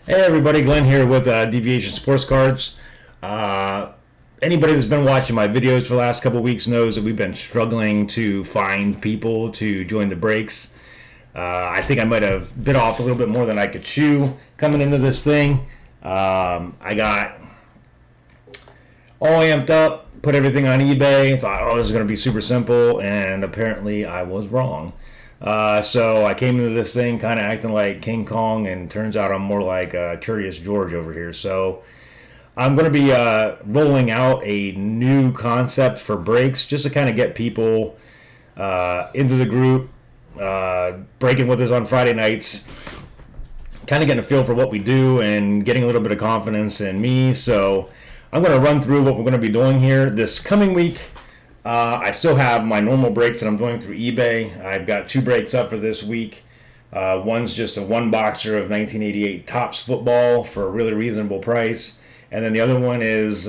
Hey everybody, Glenn here with Deviation Sports Cards. Uh, Anybody that's been watching my videos for the last couple of weeks knows that we've been struggling to find people to join the breaks. I think I might have bit off a little bit more than I could chew coming into this thing. I got all amped up, put everything on eBay, thought, oh, this is going to be super simple, and apparently I was wrong. So I came into this thing kind of acting like King Kong, and turns out I'm more like Curious George over here. So I'm going to be rolling out a new concept for breaks just to kind of get people into the group, breaking with us on Friday nights, kind of getting a feel for what we do and getting a little bit of confidence in me. So I'm going to run through what we're going to be doing here this coming week. I still have my normal breaks that I'm doing through eBay. I've got two breaks up for this week. One's just a one boxer of 1988 Topps football for a really reasonable price. And then the other one is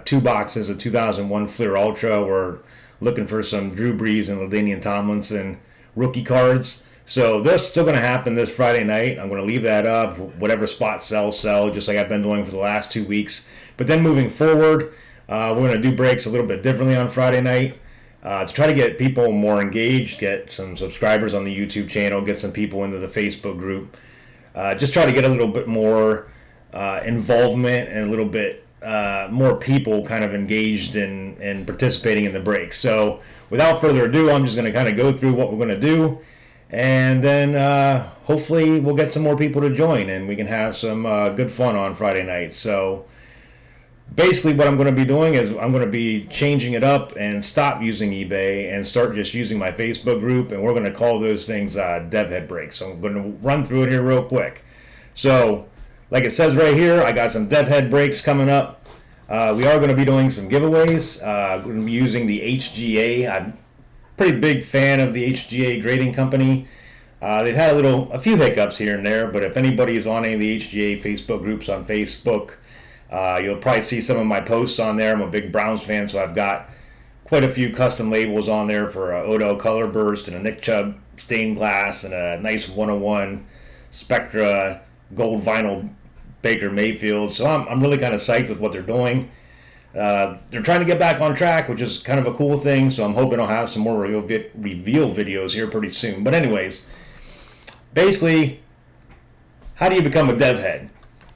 two boxes of 2001 Fleer Ultra. We're looking for some Drew Brees and LaDainian Tomlinson rookie cards. So that's still going to happen this Friday night. I'm going to leave that up. Whatever spot sells, sell, just like I've been doing for the last 2 weeks. But then moving forward, we're going to do breaks a little bit differently on Friday night to try to get people more engaged, get some subscribers on the YouTube channel, get some people into the Facebook group. Just try to get a little bit more involvement and a little bit more people kind of engaged in participating in the breaks. So without further ado, I'm just going to kind of go through what we're going to do. And then hopefully we'll get some more people to join and we can have some good fun on Friday night. So basically what I'm going to be doing is I'm going to be changing it up and stop using eBay and start just using my Facebook group, and we're going to call those things DevHead breaks. So I'm going to run through it here real quick. So like it says right here, I got some DevHead breaks coming up. We are going to be doing some giveaways. We're going to be using the HGA. I'm a pretty big fan of the HGA grading company. They've had a few hiccups here and there, but if anybody is on any of the HGA Facebook groups on Facebook, you'll probably see some of my posts on there. I'm a big Browns fan, so I've got quite a few custom labels on there for Odell Color Burst and a Nick Chubb stained glass and a nice 101 Spectra gold vinyl Baker Mayfield. So I'm really kind of psyched with what they're doing. They're trying to get back on track, which is kind of a cool thing. So I'm hoping I'll have some more reveal videos here pretty soon. But anyways, basically, how do you become a dev head?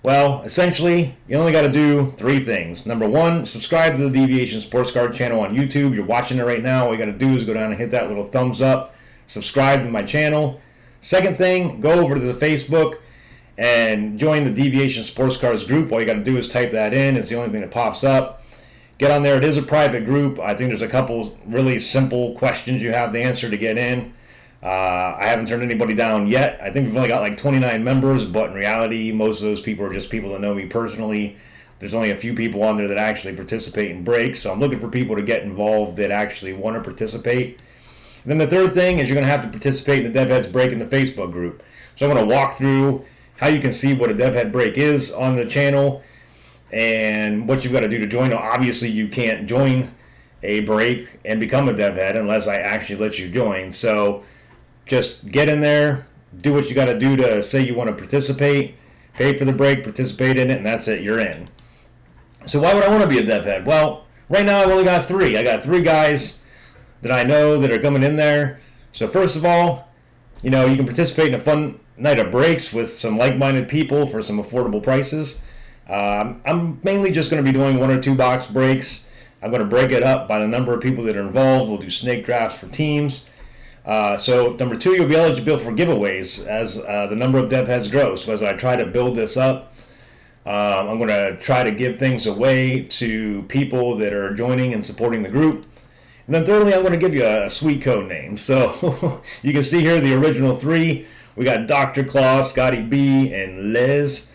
Well, essentially, you only got to do three things. Number one, subscribe to the Deviation Sports Card channel on YouTube. You're watching it right now. All you got to do is go down and hit that little thumbs up. Subscribe to my channel. Second thing, go over to the Facebook and join the Deviation Sports Cards group. All you got to do is type that in. It's the only thing that pops up. Get on there. It is a private group. I think there's a couple really simple questions you have to answer to get in. I haven't turned anybody down yet. I think we've only got like 29 members, but in reality, most of those people are just people that know me personally. There's only a few people on there that actually participate in breaks, so I'm looking for people to get involved that actually want to participate. And then the third thing is you're going to have to participate in the DevHeads break in the Facebook group. So I'm going to walk through how you can see what a DevHead break is on the channel and what you've got to do to join. Now, obviously, you can't join a break and become a DevHead unless I actually let you join. So just get in there, do what you got to do to say you want to participate, pay for the break, participate in it, and that's it, you're in. So why would I want to be a dev head? Well, right now I've only got three. I got three guys that I know that are coming in there. So first of all, you can participate in a fun night of breaks with some like-minded people for some affordable prices. I'm mainly just going to be doing 1 or 2 box breaks. I'm going to break it up by the number of people that are involved. We'll do snake drafts for teams. So number 2, you'll be eligible for giveaways as the number of dev heads grows. So as I try to build this up, I'm going to try to give things away to people that are joining and supporting the group. And then thirdly, I'm going to give you a sweet code name. So you can see here the original 3. We got Dr. Claw, Scotty B, and Les.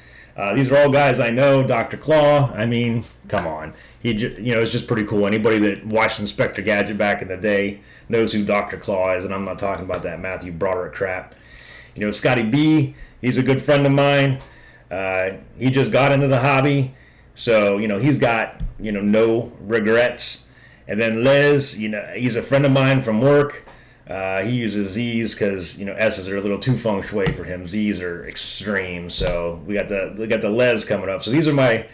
These are all guys I know. Dr. Claw, I mean, come on. It's just pretty cool. Anybody that watched Inspector Gadget back in the day knows who Dr. Claw is, and I'm not talking about that Matthew Broderick crap. Scotty B, he's a good friend of mine. He just got into the hobby, so, he's got, no regrets. And then Les, he's a friend of mine from work. He uses Z's because S's are a little too feng shui for him. Z's are extreme. So we got the Les coming up. So these are my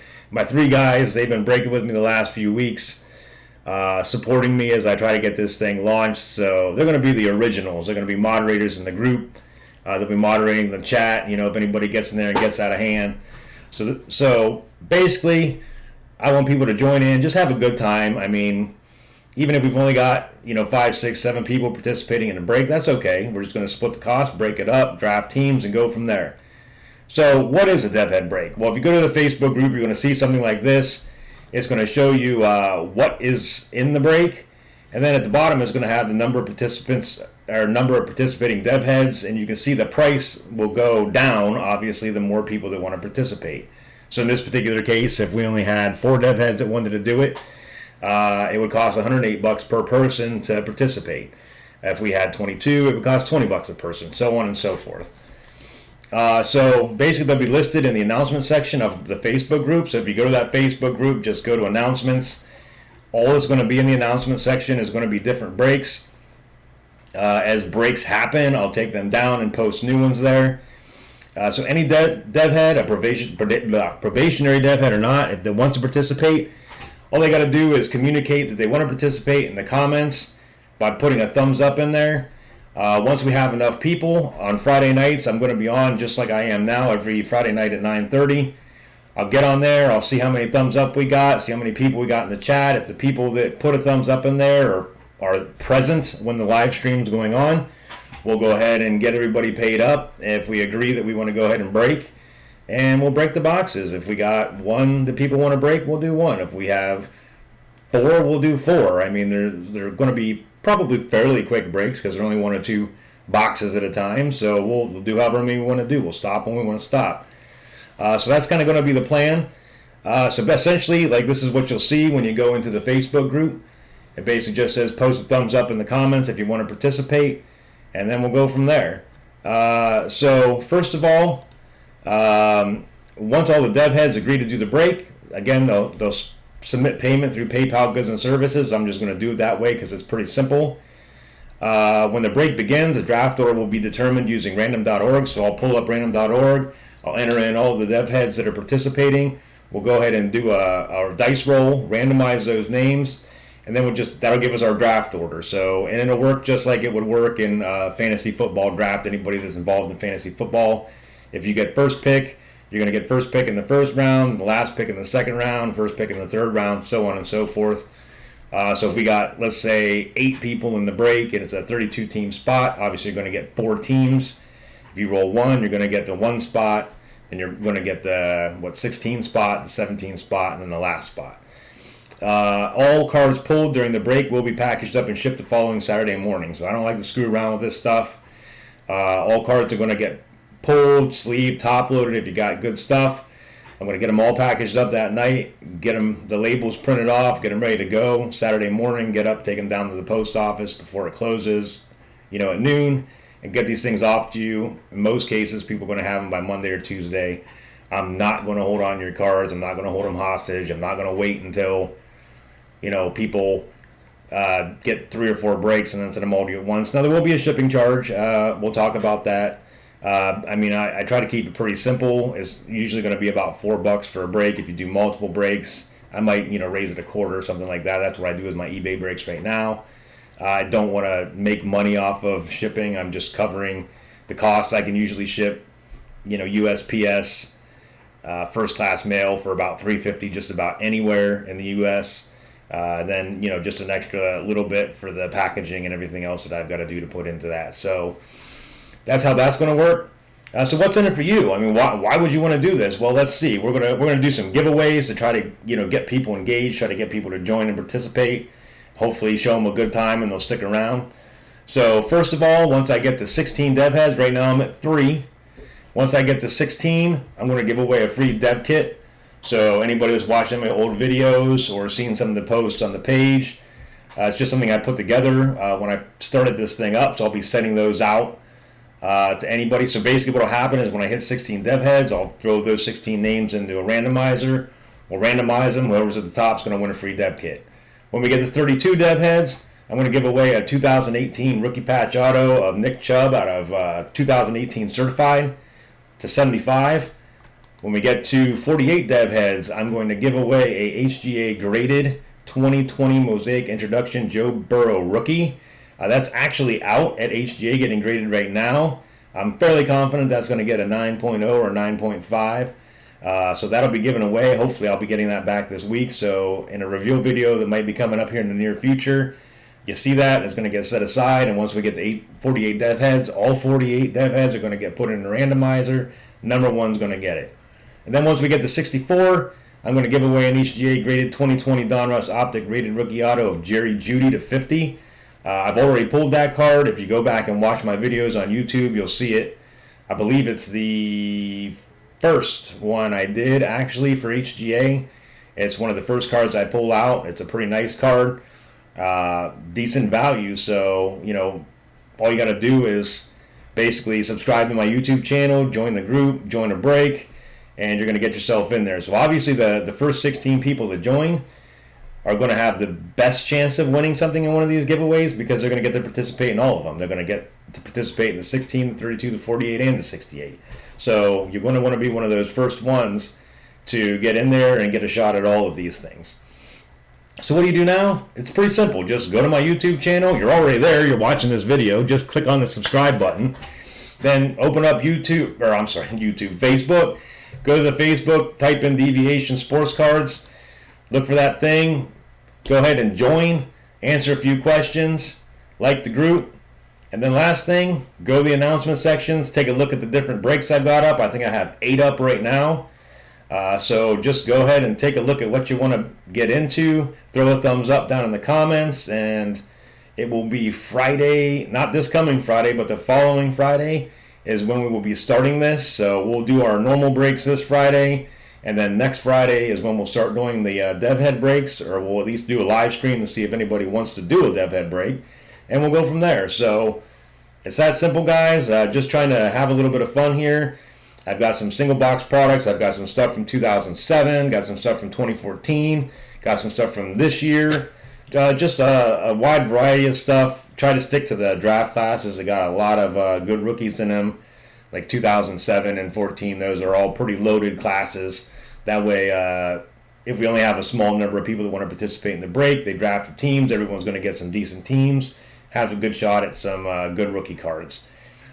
three guys. They've been breaking with me the last few weeks, supporting me as I try to get this thing launched. So they're going to be the originals. They're going to be moderators in the group. They'll be moderating the chat. If anybody gets in there and gets out of hand. So basically, I want people to join in, just have a good time. I mean, even if we've only got 5, 6, 7 people participating in a break, that's okay. We're just going to split the cost, break it up, draft teams, and go from there. So what is a DevHead break? Well, if you go to the Facebook group, you're going to see something like this. It's going to show you what is in the break, and then at the bottom is going to have the number of participants or number of participating dev heads, and you can see the price will go down, obviously, the more people that want to participate. So in this particular case, if we only had 4 dev heads that wanted to do it, it would cost $108 per person to participate. If we had 22, it would cost $20 a person, so on and so forth. So basically, they'll be listed in the announcement section of the Facebook group. So if you go to that Facebook group, just go to announcements. All that's going to be in the announcement section is going to be different breaks. As breaks happen, I'll take them down and post new ones there. So any dev head, a probationary dev head or not, if they want to participate, all they got to do is communicate that they want to participate in the comments by putting a thumbs up in there. Once we have enough people, on Friday nights, I'm going to be on just like I am now every Friday night at 9:30. I'll get on there, I'll see how many thumbs up we got, see how many people we got in the chat. If the people that put a thumbs up in there are present when the live stream's going on, we'll go ahead and get everybody paid up. If we agree that we want to go ahead and break, and we'll break the boxes. If we got 1 that people want to break, we'll do 1. If we have 4, we'll do 4. I mean, they're going to be probably fairly quick breaks because they're only 1 or 2 boxes at a time. So we'll do however many we want to do. We'll stop when we want to stop. So that's kind of going to be the plan. So essentially, like, this is what you'll see when you go into the Facebook group. It basically just says post a thumbs up in the comments if you want to participate, and then we'll go from there. So first of all, once all the dev heads agree to do the break, again, they'll submit payment through PayPal Goods and Services. I'm just going to do it that way because it's pretty simple. When the break begins, a draft order will be determined using random.org. So I'll pull up random.org. I'll enter in all of the dev heads that are participating. We'll go ahead and do a dice roll, randomize those names, and then that'll give us our draft order. So, and it'll work just like it would work in fantasy football draft. Anybody that's involved in fantasy football, if you get first pick, you're going to get first pick in the first round, the last pick in the second round, first pick in the third round, so on and so forth. So if we got, let's say, 8 people in the break and it's a 32-team spot, obviously you're going to get 4 teams. If you roll 1, you're going to get the 1 spot, and you're going to get the 16 spot, the 17 spot, and then the last spot. All cards pulled during the break will be packaged up and shipped the following Saturday morning. So I don't like to screw around with this stuff. All cards are going to get pulled, sleeved, top loaded if you got good stuff. I'm going to get them all packaged up that night, get them the labels printed off, get them ready to go Saturday morning, get up, take them down to the post office before it closes, at noon, and get these things off to you. In most cases, people are going to have them by Monday or Tuesday. I'm not going to hold on to your cards. I'm not going to hold them hostage. I'm not going to wait until, people get 3 or 4 breaks and then send them all to you at once. Now, there will be a shipping charge. We'll talk about that. I try to keep it pretty simple. It's usually going to be about $4 for a break. If you do multiple breaks, I might, raise it a quarter or something like that. That's what I do with my eBay breaks right now. I don't want to make money off of shipping. I'm just covering the cost. I can usually ship, USPS, first class mail for about $3.50 just about anywhere in the U.S. Then, just an extra little bit for the packaging and everything else that I've got to do to put into that. So that's how that's going to work. So what's in it for you? I mean, why would you want to do this? Well, let's see. We're gonna do some giveaways to try to get people engaged, try to get people to join and participate. Hopefully, show them a good time and they'll stick around. So first of all, once I get to 16 dev heads, right now I'm at 3. Once I get to 16, I'm going to give away a free dev kit. So anybody that's watching my old videos or seen some of the posts on the page, it's just something I put together when I started this thing up. So I'll be sending those out to anybody. So basically what will happen is when I hit 16 dev heads, I'll throw those 16 names into a randomizer. We'll randomize them. Whoever's at the top is going to win a free dev kit. When we get to 32 dev heads, I'm going to give away a 2018 rookie patch auto of Nick Chubb out of 2018 certified to 75. When we get to 48 dev heads, I'm going to give away a HGA graded 2020 Mosaic Introduction Joe Burrow rookie. That's actually out at HGA getting graded right now. I'm fairly confident that's going to get a 9.0 or 9.5. So that'll be given away. Hopefully I'll be getting that back this week. So in a reveal video that might be coming up here in the near future, you see that it's going to get set aside. And once we get to 48 dev heads, all 48 dev heads are going to get put in the randomizer. Number one's going to get it. And then once we get to 64, I'm going to give away an HGA graded 2020 Donruss Optic rated rookie auto of Jerry Jeudy to 50. I've already pulled that card. If you go back and watch my videos on YouTube, you'll see it. I believe it's the first one I did actually for HGA. It's one of the first cards I pulled out. It's a pretty nice card. Decent value. So, all you got to do is basically subscribe to my YouTube channel, join the group, join a break, and you're going to get yourself in there. So obviously the first 16 people that join are going to have the best chance of winning something in one of these giveaways because they're going to get to participate in all of them. They're going to get to participate in the 16, the 32, the 48, and the 68. So you're going to want to be one of those first ones to get in there and get a shot at all of these things. So what do you do now? It's pretty simple. Just go to my YouTube channel. You're already there. You're watching this video. Just click on the subscribe button. Then open up YouTube. Facebook. Go to the Facebook, type in Deviation Sports Cards. Look for that thing. Go ahead and join. Answer a few questions. Like the group. And then last thing, go to the announcement sections. Take a look at the different breaks I've got up. I think I have 8 up right now. So just go ahead and take a look at what you want to get into. Throw a thumbs up down in the comments. And it will be Friday, not this coming Friday, but the following Friday is when we will be starting this. So we'll do our normal breaks this Friday. And then next Friday is when we'll start doing the dev head breaks, or we'll at least do a live stream to see if anybody wants to do a dev head break. And we'll go from there. So it's that simple, guys. Just trying to have a little bit of fun here. I've got some single box products. I've got some stuff from 2007, got some stuff from 2014, got some stuff from this year. Just a wide variety of stuff. Try to stick to the draft classes. They got a lot of good rookies in them, like 2007 and 14. Those are all pretty loaded classes. That way, if we only have a small number of people that want to participate in the break, they draft their teams. Everyone's going to get some decent teams, have a good shot at some good rookie cards.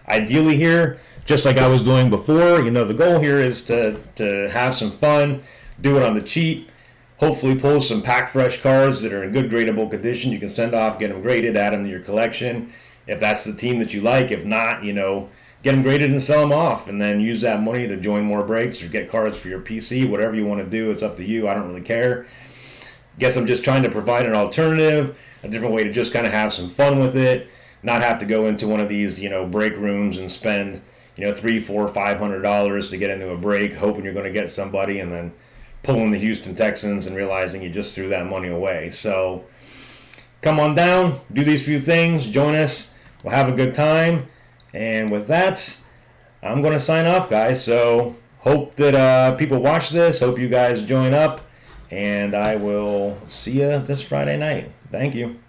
Ideally here, just like I was doing before, the goal here is to have some fun, do it on the cheap, hopefully pull some pack fresh cards that are in good gradable condition. You can send off, get them graded, add them to your collection. If that's the team that you like, if not, get them graded and sell them off, and then use that money to join more breaks or get cards for your PC, whatever you want to do. It's up to you. I don't really care. Guess I'm just trying to provide an alternative, a different way to just kind of have some fun with it, not have to go into one of these, break rooms and spend, $300, $400, $500 to get into a break, hoping you're going to get somebody, and then pulling the Houston Texans and realizing you just threw that money away. So come on down, do these few things, join us, we'll have a good time. And with that, I'm going to sign off, guys. So hope that people watch this. Hope you guys join up. And I will see you this Friday night. Thank you.